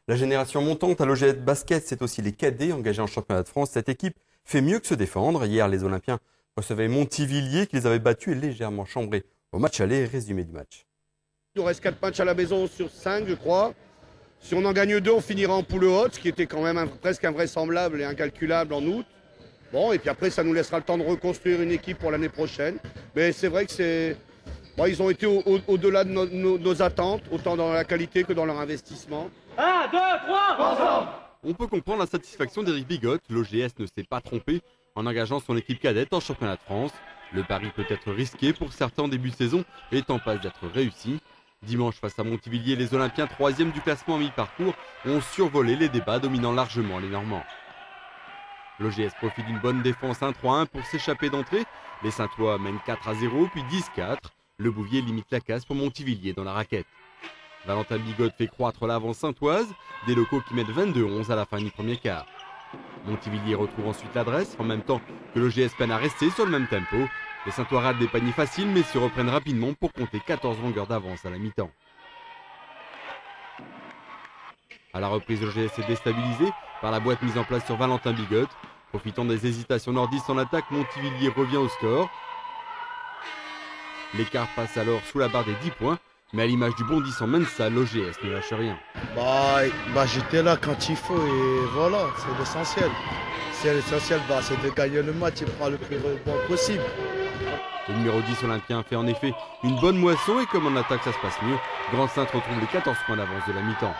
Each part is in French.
La génération montante à l'OGS Basket, c'est aussi les cadets engagés en championnat de France. Cette équipe fait mieux que se défendre. Hier, les Olympiens recevaient Montivilliers qui les avait battus et légèrement chambrés au match aller. Résumé du match. Il nous reste 4 matchs à la maison sur 5, je crois. Si on en gagne 2, on finira en poule haute, ce qui était quand même presque invraisemblable et incalculable en août. Bon, et puis après, ça nous laissera le temps de reconstruire une équipe pour l'année prochaine. Mais c'est vrai que ils ont été au-delà de nos attentes, autant dans la qualité que dans leur investissement. 1, 2, 3, ensemble! On peut comprendre la satisfaction d'Éric Bigotte. L'OGS ne s'est pas trompé en engageant son équipe cadette en championnat de France. Le pari peut être risqué pour certains en début de saison et est en passe d'être réussi. Dimanche, face à Montivilliers, les Olympiens 3e du classement à mi-parcours ont survolé les débats, dominant largement les Normands. L'OGS profite d'une bonne défense 1-3-1 pour s'échapper d'entrée. Les Saintois mènent 4-0 puis 10-4. Le Bouvier limite la casse pour Montivilliers dans la raquette. Valentin Bigotte fait croître l'avance saintoise, des locaux qui mettent 22-11 à la fin du premier quart. Montivilliers retrouve ensuite l'adresse, en même temps que l'OGS peine à rester sur le même tempo. Les Saintois ratent des paniers faciles mais se reprennent rapidement pour compter 14 longueurs d'avance à la mi-temps. À la reprise, l'OGS est déstabilisé par la boîte mise en place sur Valentin Bigotte. Profitant des hésitations nordistes en attaque, Montivilliers revient au score. L'écart passe alors sous la barre des 10 points, mais à l'image du bondissant Mensa, l'OGS ne lâche rien. J'étais là quand il faut et voilà, c'est l'essentiel. C'est l'essentiel, c'est de gagner le match et prendre le plus bon possible. Le numéro 10 olympien fait en effet une bonne moisson et comme en attaque ça se passe mieux, Grand-Sainte retrouve les 14 points d'avance de la mi-temps.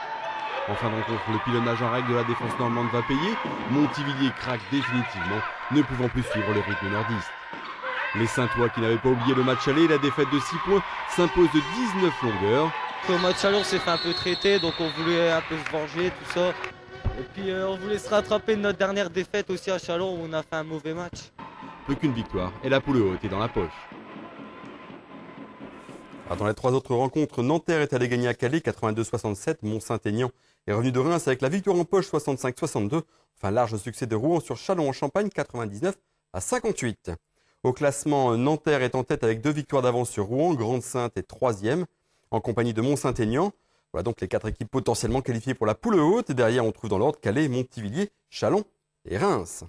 En fin de rencontre, le pilonnage en règle de la défense normande va payer. Montivilliers craque définitivement, ne pouvant plus suivre le rythme nordiste. Les Saintois, qui n'avaient pas oublié le match aller et la défaite de 6 points, s'imposent de 19 longueurs. Au match aller, on s'est fait un peu traiter, donc on voulait un peu se venger, tout ça. Et puis on voulait se rattraper de notre dernière défaite aussi à Chalon où on a fait un mauvais match. Plus qu'une victoire et la poule haute est dans la poche. Alors dans les 3 autres rencontres, Nanterre est allé gagner à Calais 82-67, Mont-Saint-Aignan est revenu de Reims avec la victoire en poche 65-62. Enfin, large succès de Rouen sur Châlons en Champagne 99-58. Au classement, Nanterre est en tête avec 2 victoires d'avance sur Rouen, Grande-Sainte est 3e en compagnie de Mont-Saint-Aignan. Voilà donc les 4 équipes potentiellement qualifiées pour la poule haute. Et derrière, on trouve dans l'ordre Calais, Montivilliers, Châlons et Reims.